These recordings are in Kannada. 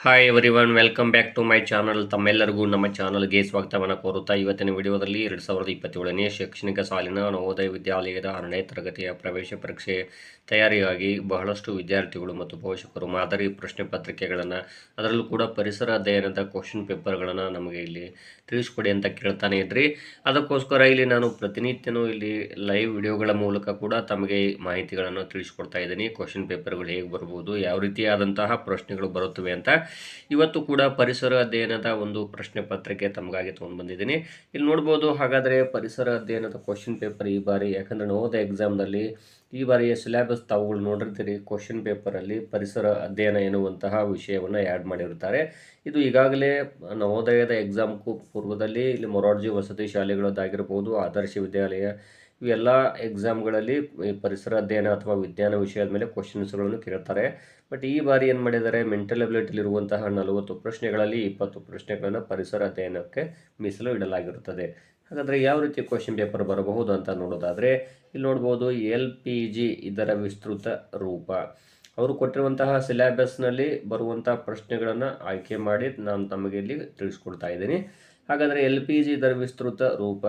Hi everyone, welcome back to my channel. ತಮ್ಮೆಲ್ಲರಿಗೂ ನಮ್ಮ ಚಾನಲ್ಗೆ ಸ್ವಾಗತವನ್ನು ಕೋರುತ್ತಾ ಇವತ್ತಿನ ವಿಡಿಯೋದಲ್ಲಿ 2027ನೇ ಶೈಕ್ಷಣಿಕ ಸಾಲಿನ ನವೋದಯ ವಿದ್ಯಾಲಯದ 6ನೇ ತರಗತಿಯ ಪ್ರವೇಶ ಪರೀಕ್ಷೆ ತಯಾರಿಯಾಗಿ ಬಹಳಷ್ಟು ವಿದ್ಯಾರ್ಥಿಗಳು ಮತ್ತು ಪೋಷಕರು ಮಾದರಿ ಪ್ರಶ್ನೆ ಪತ್ರಿಕೆಗಳನ್ನು, ಅದರಲ್ಲೂ ಕೂಡ ಪರಿಸರ ಅಧ್ಯಯನದ ಕ್ವಶನ್ ಪೇಪರ್ಗಳನ್ನು ನಮಗೆ ಇಲ್ಲಿ ತಿಳಿಸ್ಕೊಡಿ ಅಂತ ಕೇಳ್ತಾನೆ ಇದ್ರಿ. ಅದಕ್ಕೋಸ್ಕರ ಇಲ್ಲಿ ನಾನು ಪ್ರತಿನಿತ್ಯನೂ ಇಲ್ಲಿ ಲೈವ್ ವಿಡಿಯೋಗಳ ಮೂಲಕ ಕೂಡ ತಮಗೆ ಮಾಹಿತಿಗಳನ್ನು ತಿಳಿಸ್ಕೊಡ್ತಾ ಇದ್ದೀನಿ. ಕ್ವಶನ್ ಪೇಪರ್ಗಳು ಹೇಗೆ ಬರ್ಬೋದು, ಯಾವ ರೀತಿಯಾದಂತಹ ಪ್ರಶ್ನೆಗಳು ಬರುತ್ತವೆ ಅಂತ ಇವತ್ತು ಕೂಡ ಪರಿಸರ ಅಧ್ಯಯನದ ಒಂದು ಪ್ರಶ್ನೆ ಪತ್ರಿಕೆ ತಮಗಾಗಿ ತೊಗೊಂಡು ಬಂದಿದ್ದೀನಿ. ಇಲ್ಲಿ ನೋಡ್ಬೋದು. ಹಾಗಾದರೆ ಪರಿಸರ ಅಧ್ಯಯನದ ಕ್ವಶನ್ ಪೇಪರ್ ಈ ಬಾರಿ, ಯಾಕಂದರೆ ನವೋದಯ ಎಕ್ಸಾಮ್ನಲ್ಲಿ ಈ ಬಾರಿಯ ಸಿಲೆಬಸ್ ತಾವುಗಳು ನೋಡಿರ್ತೀರಿ. ಕ್ವಶನ್ ಪೇಪರಲ್ಲಿ ಪರಿಸರ ಅಧ್ಯಯನ ಎನ್ನುವಂತಹ ವಿಷಯವನ್ನು ಆ್ಯಡ್ ಮಾಡಿರ್ತಾರೆ. ಇದು ಈಗಾಗಲೇ ನವೋದಯದ ಎಕ್ಸಾಮ್ಗೂ ಪೂರ್ವದಲ್ಲಿ ಇಲ್ಲಿ ಮೊರಾರ್ಜಿ ವಸತಿ ಶಾಲೆಗಳದ್ದಾಗಿರ್ಬೋದು, ಆದರ್ಶ ವಿದ್ಯಾಲಯ, ಇವೆಲ್ಲ ಎಕ್ಸಾಮ್ಗಳಲ್ಲಿ ಪರಿಸರ ಅಧ್ಯಯನ ಅಥವಾ ವಿಜ್ಞಾನ ವಿಷಯದ ಮೇಲೆ ಕ್ವಶನ್ಸ್ಗಳನ್ನು ಕೇಳ್ತಾರೆ. ಬಟ್ ಈ ಬಾರಿ ಏನು ಮಾಡಿದ್ದಾರೆ, ಮೆಂಟಲ್ ಎಬಿಲಿಟಿಲಿರುವಂತಹ 40 ಪ್ರಶ್ನೆಗಳಲ್ಲಿ 20 ಪ್ರಶ್ನೆಗಳನ್ನು ಪರಿಸರ ಅಧ್ಯಯನಕ್ಕೆ ಮೀಸಲು ಇಡಲಾಗಿರುತ್ತದೆ. ಹಾಗಾದರೆ ಯಾವ ರೀತಿ ಕ್ವಶನ್ ಪೇಪರ್ ಬರಬಹುದು ಅಂತ ನೋಡೋದಾದರೆ ಇಲ್ಲಿ ನೋಡ್ಬೋದು. LPG ಇದರ ವಿಸ್ತೃತ ರೂಪ. ಅವರು ಕೊಟ್ಟಿರುವಂತಹ ಸಿಲೆಬಸ್ನಲ್ಲಿ ಬರುವಂತಹ ಪ್ರಶ್ನೆಗಳನ್ನು ಆಯ್ಕೆ ಮಾಡಿ ನಾನು ತಮಗೆ ಇಲ್ಲಿ ತಿಳಿಸ್ಕೊಡ್ತಾ ಇದ್ದೀನಿ. ಹಾಗಾದರೆ LPG ಇದರ ವಿಸ್ತೃತ ರೂಪ: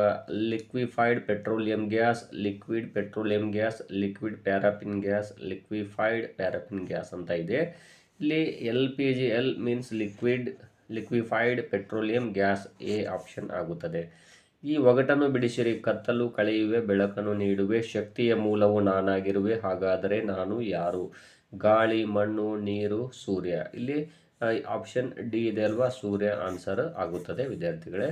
liquefied petroleum gas, liquid petroleum gas, liquid paraffin gas, liquefied paraffin gas ಅಂತ ಇದೆ. ಇಲ್ಲಿ LPG, L means liquefied petroleum gas, A option ಆಗುತ್ತದೆ. ಈ ಒಗಟನ್ನು ಬಿಡಿಸಿರಿ: ಕತ್ತಲು ಕಳೆಯುವೆ, ಬೆಳಕನ್ನು ನೀಡುವೆ, ಶಕ್ತಿಯ ಮೂಲವು ನಾನಾಗಿರುವೆ, ಹಾಗಾದರೆ ನಾನು ಯಾರು? ಗಾಳಿ, ಮಣ್ಣು, ನೀರು, ಸೂರ್ಯ. ಇಲ್ಲಿ ಆಪ್ಷನ್ ಡಿ ಇದೆ ಅಲ್ವಾ, ಸೂರ್ಯ ಆನ್ಸರ್ ಆಗುತ್ತದೆ ವಿದ್ಯಾರ್ಥಿಗಳೇ.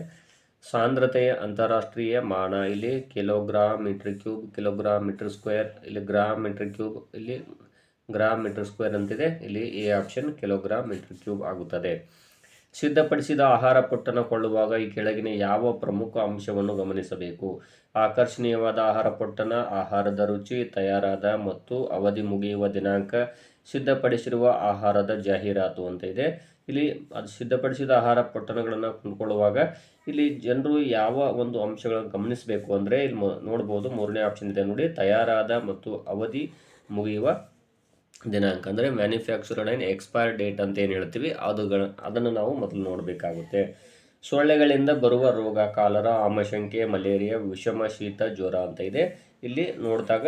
ಸಾಂದ್ರತೆಯ ಅಂತಾರಾಷ್ಟ್ರೀಯ ಮಾನ: ಇಲ್ಲಿ kilogram metre cube, kilogram metre square, ಇಲ್ಲಿ ಗ್ರಾಮ್ ಮೀಟರ್ ಕ್ಯೂಬ್, ಇಲ್ಲಿ ಗ್ರಾಮ್ ಮೀಟರ್ ಸ್ಕ್ವೇರ್ ಅಂತಿದೆ. ಇಲ್ಲಿ A option kilogram metre cube ಆಗುತ್ತದೆ. ಸಿದ್ಧಪಡಿಸಿದ ಆಹಾರ ಪೊಟ್ಟಣ ಕೊಳ್ಳುವಾಗ ಈ ಕೆಳಗಿನ ಯಾವ ಪ್ರಮುಖ ಅಂಶವನ್ನು ಗಮನಿಸಬೇಕು? ಆಕರ್ಷಣೀಯವಾದ ಆಹಾರ ಪೊಟ್ಟಣ, ಆಹಾರದ ರುಚಿ, ತಯಾರಾದ ಮತ್ತು ಅವಧಿ ಮುಗಿಯುವ ದಿನಾಂಕ, ಸಿದ್ಧಪಡಿಸಿರುವ ಆಹಾರದ ಜಾಹೀರಾತು ಅಂತ ಇದೆ. ಇಲ್ಲಿ ಅದು ಸಿದ್ಧಪಡಿಸಿದ ಆಹಾರ ಪೊಟ್ಟಣಗಳನ್ನು ಕೊಂಡುಕೊಳ್ಳುವಾಗ ಇಲ್ಲಿ ಜನರು ಯಾವ ಒಂದು ಅಂಶಗಳನ್ನು ಗಮನಿಸಬೇಕು ಅಂದರೆ ಇಲ್ಲಿ ನೋಡ್ಬೋದು. 3ನೇ ಆಪ್ಷನ್ ಇದೆ ನೋಡಿ, ತಯಾರಾದ ಮತ್ತು ಅವಧಿ ಮುಗಿಯುವ ದಿನಾಂಕ, ಅಂದರೆ ಮ್ಯಾನುಫ್ಯಾಕ್ಚರ್ಡ್ ಆ್ಯಂಡ್ ಎಕ್ಸ್ಪೈರ್ ಡೇಟ್ ಅಂತ ಏನು ಹೇಳ್ತೀವಿ ಅದನ್ನು ನಾವು ಮೊದಲು ನೋಡಬೇಕಾಗುತ್ತೆ. ಸೊಳ್ಳೆಗಳಿಂದ ಬರುವ ರೋಗ: ಕಾಲರ, ಆಮಶಂಕೆ, ಮಲೇರಿಯಾ, ವಿಷಮ ಶೀತ, ಜ್ವರ ಅಂತ ಇದೆ. ಇಲ್ಲಿ ನೋಡಿದಾಗ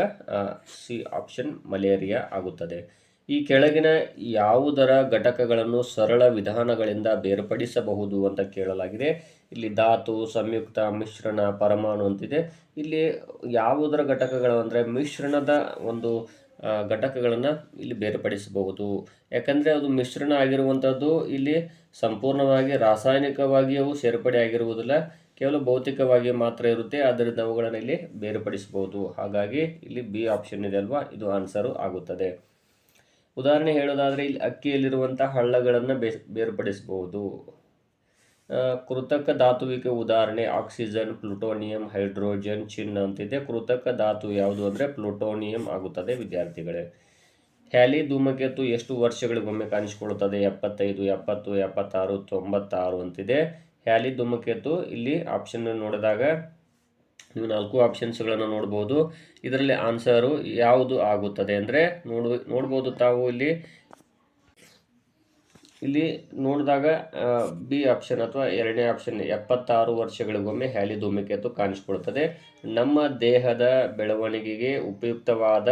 ಸಿ ಆಪ್ಷನ್ ಮಲೇರಿಯಾ ಆಗುತ್ತದೆ. ಈ ಕೆಳಗಿನ ಯಾವುದರ ಘಟಕಗಳನ್ನು ಸರಳ ವಿಧಾನಗಳಿಂದ ಬೇರ್ಪಡಿಸಬಹುದು ಅಂತ ಕೇಳಲಾಗಿದೆ. ಇಲ್ಲಿ ಧಾತು, ಸಂಯುಕ್ತ, ಮಿಶ್ರಣ, ಪರಮಾಣು ಅಂತಿದೆ. ಇಲ್ಲಿ ಯಾವುದರ ಘಟಕಗಳು ಅಂದರೆ ಮಿಶ್ರಣದ ಒಂದು ಘಟಕಗಳನ್ನು ಇಲ್ಲಿ ಬೇರ್ಪಡಿಸಬಹುದು. ಯಾಕಂದರೆ ಅದು ಮಿಶ್ರಣ ಆಗಿರುವಂಥದ್ದು ಇಲ್ಲಿ ಸಂಪೂರ್ಣವಾಗಿ ರಾಸಾಯನಿಕವಾಗಿ ಅವು ಸೇರ್ಪಡೆ ಆಗಿರುವುದಿಲ್ಲ, ಕೇವಲ ಭೌತಿಕವಾಗಿ ಮಾತ್ರ ಇರುತ್ತೆ. ಆದ್ದರಿಂದ ಅವುಗಳನ್ನು ಇಲ್ಲಿ ಬೇರ್ಪಡಿಸಬಹುದು. ಹಾಗಾಗಿ ಇಲ್ಲಿ ಬಿ ಆಪ್ಷನ್ ಇದೆ ಅಲ್ವಾ, ಇದು ಆನ್ಸರು ಆಗುತ್ತದೆ. ಉದಾಹರಣೆ ಹೇಳೋದಾದರೆ ಇಲ್ಲಿ ಅಕ್ಕಿಯಲ್ಲಿರುವಂಥ ಹಳ್ಳಗಳನ್ನು ಬೇರ್ಪಡಿಸಬಹುದು. ಕೃತಕ ಧಾತುವಿಗೆ ಉದಾಹರಣೆ: ಆಕ್ಸಿಜನ್, ಪ್ಲುಟೋನಿಯಂ, ಹೈಡ್ರೋಜನ್, ಚಿನ್ನ ಅಂತಿದೆ. ಕೃತಕ ಧಾತು ಯಾವುದು ಅಂದರೆ ಪ್ಲುಟೋನಿಯಂ ಆಗುತ್ತದೆ ವಿದ್ಯಾರ್ಥಿಗಳೇ. ಹ್ಯಾಲಿ ಧೂಮಕೇತು ಎಷ್ಟು ವರ್ಷಗಳಿಗೊಮ್ಮೆ ಕಾಣಿಸಿಕೊಳ್ಳುತ್ತದೆ? 75, 70, 76, 96 ಅಂತಿದೆ. ಹ್ಯಾಲಿ ಧೂಮಕೇತು ಇಲ್ಲಿ ಆಪ್ಷನ್ ನೋಡಿದಾಗ ನೀವು 4 ಆಪ್ಷನ್ಸ್ಗಳನ್ನು ನೋಡ್ಬೋದು. ಇದರಲ್ಲಿ ಆನ್ಸರು ಯಾವುದು ಆಗುತ್ತದೆ ಅಂದರೆ ನೋಡ್ಬೋದು ತಾವು ಇಲ್ಲಿ ನೋಡಿದಾಗ ಬಿ ಆಪ್ಷನ್ ಅಥವಾ 2ನೇ ಆಪ್ಷನ್, 76 ವರ್ಷಗಳಿಗೊಮ್ಮೆ ಹ್ಯಾಲಿ ಧೂಮಕೇತು ಕಾಣಿಸಿಕೊಳ್ಳುತ್ತದೆ. ನಮ್ಮ ದೇಹದ ಬೆಳವಣಿಗೆಗೆ ಉಪಯುಕ್ತವಾದ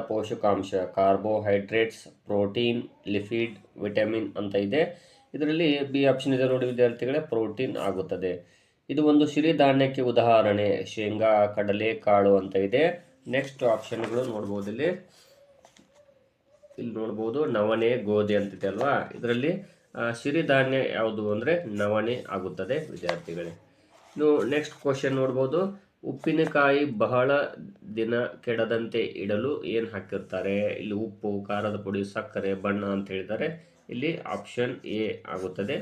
ಪೋಷಕಾಂಶ ಕಾರ್ಬೋಹೈಡ್ರೇಟ್ಸ್, ಪ್ರೋಟೀನ್, ಲಿಪಿಡ್, ವಿಟಮಿನ್ ಅಂತ ಇದೆ. ಇದರಲ್ಲಿ ಬಿ ಆಪ್ಷನ್ ಇದೆ ನೋಡಿ ವಿದ್ಯಾರ್ಥಿಗಳೇ, ಪ್ರೋಟೀನ್ ಆಗುತ್ತದೆ. ಇದು ಒಂದು ಸಿರಿಧಾನ್ಯಕ್ಕೆ ಉದಾಹರಣೆ: ಶೇಂಗಾ, ಕಡಲೆ ಕಾಳು ಅಂತ ಇದೆ. ನೆಕ್ಸ್ಟ್ ಆಪ್ಷನ್ಗಳು ನೋಡ್ಬೋದು. ಇಲ್ಲಿ ನೋಡ್ಬೋದು ನವಣೆ, ಗೋಧಿ ಅಂತಿದೆ ಅಲ್ವಾ. ಇದರಲ್ಲಿ ಸಿರಿಧಾನ್ಯ ಯಾವುದು ಅಂದರೆ ನವಣೆ ಆಗುತ್ತದೆ ವಿದ್ಯಾರ್ಥಿಗಳೇ. ಇನ್ನು ನೆಕ್ಸ್ಟ್ ಕ್ವಶನ್ ನೋಡ್ಬೋದು. ಉಪ್ಪಿನಕಾಯಿ ಬಹಳ ದಿನ ಕೆಡದಂತೆ ಇಡಲು ಏನು ಹಾಕಿರ್ತಾರೆ? ಇಲ್ಲಿ ಉಪ್ಪು, ಖಾರದ ಪುಡಿ, ಸಕ್ಕರೆ, ಬಣ್ಣ ಅಂತ ಹೇಳಿದ್ದಾರೆ. ಇಲ್ಲಿ ಆಪ್ಷನ್ ಎ ಆಗುತ್ತದೆ.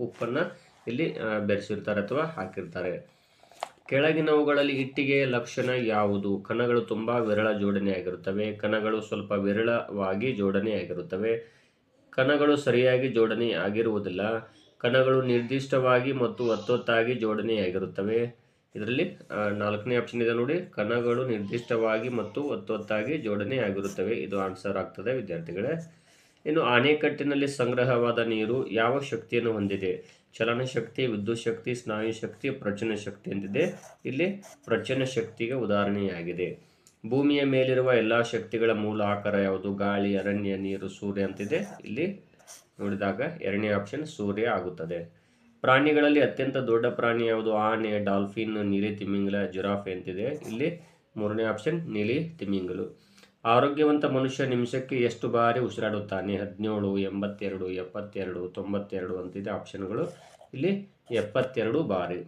ಉಪ್ಪನ್ನು ಇಲ್ಲಿ ಬೆರೆಸಿರ್ತಾರೆ ಅಥವಾ ಹಾಕಿರ್ತಾರೆ. ಕೆಳಗಿನವುಗಳಲ್ಲಿ ಇಟ್ಟಿಗೆಯ ಲಕ್ಷಣ ಯಾವುದು? ಕಣಗಳು ತುಂಬ ವಿರಳ ಜೋಡಣೆಯಾಗಿರುತ್ತವೆ, ಕಣಗಳು ಸ್ವಲ್ಪ ವಿರಳವಾಗಿ ಜೋಡಣೆಯಾಗಿರುತ್ತವೆ, ಕಣಗಳು ಸರಿಯಾಗಿ ಜೋಡಣೆ ಆಗಿರುವುದಿಲ್ಲ, ಕಣಗಳು ನಿರ್ದಿಷ್ಟವಾಗಿ ಮತ್ತು ಒತ್ತೊತ್ತಾಗಿ ಜೋಡಣೆಯಾಗಿರುತ್ತವೆ, ಇದರಲ್ಲಿ ನಾಲ್ಕನೇ ಆಪ್ಷನ್ ಇದೆ ನೋಡಿ, ಕಣಗಳು ನಿರ್ದಿಷ್ಟವಾಗಿ ಮತ್ತು ಒತ್ತೊತ್ತಾಗಿ ಜೋಡಣೆ ಆಗಿರುತ್ತವೆ. ಇದು ಆನ್ಸರ್ ಆಗ್ತದೆ ವಿದ್ಯಾರ್ಥಿಗಳೇ. ಇನ್ನು ಅಣೆಕಟ್ಟಿನಲ್ಲಿ ಸಂಗ್ರಹವಾದ ನೀರು ಯಾವ ಶಕ್ತಿಯನ್ನು ಹೊಂದಿದೆ? ಚಲನ ಶಕ್ತಿ, ವಿದ್ಯುತ್ ಶಕ್ತಿ, ಸ್ನಾಯು ಶಕ್ತಿ, ಪ್ರಚನ ಶಕ್ತಿ ಅಂತಿದೆ. ಇಲ್ಲಿ ಪ್ರಚನ ಶಕ್ತಿಗೆ ಉದಾಹರಣೆಯಾಗಿದೆ. ಭೂಮಿಯ ಮೇಲಿರುವ ಎಲ್ಲ ಶಕ್ತಿಗಳ ಮೂಲ ಆಕಾರ ಯಾವುದು? ಗಾಳಿ, ಅರಣ್ಯ, ನೀರು, ಸೂರ್ಯ ಅಂತಿದೆ. ಇಲ್ಲಿ ನೋಡಿದಾಗ ಎರಡನೇ ಆಪ್ಷನ್ ಸೂರ್ಯ ಆಗುತ್ತದೆ. ಪ್ರಾಣಿಗಳಲ್ಲಿ ಅತ್ಯಂತ ದೊಡ್ಡ ಪ್ರಾಣಿ ಯಾವುದು? ಆನೆ, ಡಾಲ್ಫಿನ್, ನೀಲಿ ತಿಮಿಂಗಲ, ಜಿರಾಫೆ ಅಂತಿದೆ. ಇಲ್ಲಿ ಮೂರನೇ ಆಪ್ಷನ್ ನೀಲಿ ತಿಮಿಂಗಲು. ಆರೋಗ್ಯವಂತ ಮನುಷ್ಯ ನಿಮಿಷಕ್ಕೆ ಎಷ್ಟು ಬಾರಿ ಉಸಿರಾಡುತ್ತಾನೆ? 17, 82, 72, 92 ಅಂತಿದೆ ಆಪ್ಷನ್ಗಳು. ಇಲ್ಲಿ 72 ಬಾರಿ.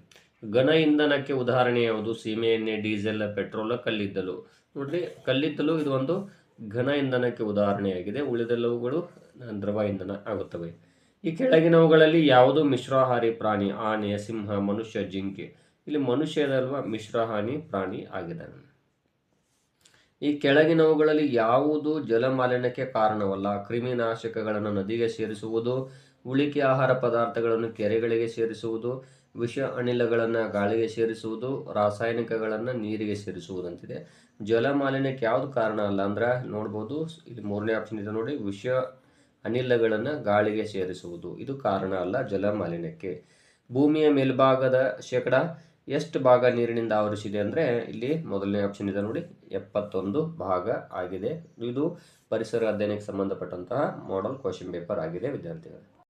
ಘನ ಇಂಧನಕ್ಕೆ ಉದಾಹರಣೆ ಯಾವುದು? ಸೀಮೆ ಎಣ್ಣೆ, ಡೀಸೆಲ್, ಪೆಟ್ರೋಲ್, ಕಲ್ಲಿದ್ದಲು. ನೋಡ್ರಿ, ಕಲ್ಲಿದ್ದಲು ಇದು ಒಂದು ಘನ ಇಂಧನಕ್ಕೆ ಉದಾಹರಣೆಯಾಗಿದೆ. ಉಳಿದೆಲ್ಲವುಗಳು ದ್ರವ ಇಂಧನ ಆಗುತ್ತವೆ. ಈ ಕೆಳಗಿನವುಗಳಲ್ಲಿ ಯಾವುದು ಮಿಶ್ರಾಹಾರಿ ಪ್ರಾಣಿ? ಆನೆ, ಸಿಂಹ, ಮನುಷ್ಯ, ಜಿಂಕೆ. ಇಲ್ಲಿ ಮನುಷ್ಯ ಇದಲ್ವಾ ಮಿಶ್ರಾಹಾರಿ ಪ್ರಾಣಿ ಆಗಿದೆ. ಈ ಕೆಳಗಿನವುಗಳಲ್ಲಿ ಯಾವುದು ಜಲಮಾಲಿನ್ಯಕ್ಕೆ ಕಾರಣವಲ್ಲ? ಕ್ರಿಮಿನಾಶಕಗಳನ್ನು ನದಿಗೆ ಸೇರಿಸುವುದು, ಉಳಿಕೆ ಆಹಾರ ಪದಾರ್ಥಗಳನ್ನು ಕೆರೆಗಳಿಗೆ ಸೇರಿಸುವುದು, ವಿಷ ಅನಿಲಗಳನ್ನು ಗಾಳಿಗೆ ಸೇರಿಸುವುದು, ರಾಸಾಯನಿಕಗಳನ್ನು ನೀರಿಗೆ ಸೇರಿಸುವುದಂತಿದೆ. ಜಲಮಾಲಿನ್ಯಕ್ಕೆ ಯಾವುದು ಕಾರಣ ಅಲ್ಲ ಅಂದ್ರೆ ನೋಡ್ಬೋದು, ಇಲ್ಲಿ ಮೂರನೇ ಆಪ್ಷನ್ ಇದೆ ನೋಡಿ, ವಿಷ ಅನಿಲಗಳನ್ನು ಗಾಳಿಗೆ ಸೇರಿಸುವುದು ಇದು ಕಾರಣ ಅಲ್ಲ ಜಲಮಾಲಿನ್ಯಕ್ಕೆ. ಭೂಮಿಯ ಮೇಲ್ಭಾಗದ ಶೇಕಡ ಎಷ್ಟು ಭಾಗ ನೀರಿನಿಂದ ಆವರಿಸಿದೆ ಅಂದರೆ ಇಲ್ಲಿ ಮೊದಲನೇ ಆಪ್ಷನ್ ಇದೆ ನೋಡಿ, 71 ಭಾಗ ಆಗಿದೆ. ಇದು ಪರಿಸರ ಅಧ್ಯಯನಕ್ಕೆ ಸಂಬಂಧಪಟ್ಟಂತಹ ಮಾಡೆಲ್ ಕ್ವಶನ್ ಪೇಪರ್ ಆಗಿದೆ ವಿದ್ಯಾರ್ಥಿಗಳು.